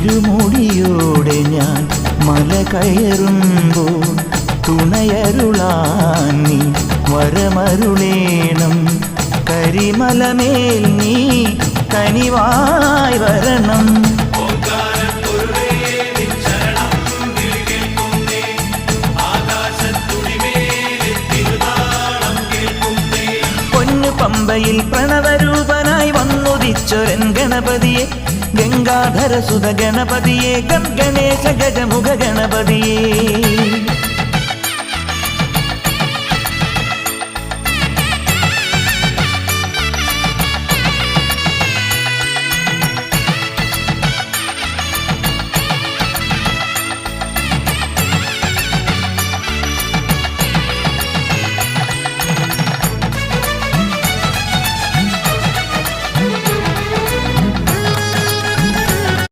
ഇരുമുടിയോടെ ഞാൻ മല കയറുമ്പോൾ തുണയരുളാൻ നീ വരമരുളേണം. കരിമലമേൽ നീ കനിവായി വരണം. പൊന്നു പമ്പയിൽ പ്രണവരൂപനായി വന്നുദിച്ചൊരൻ ഗണപതിയെ, ഗംഗാധര സുത ഗണപതിയെ, ഗം ഗണേശ ഗജമുഖ ഗണപതിയെ.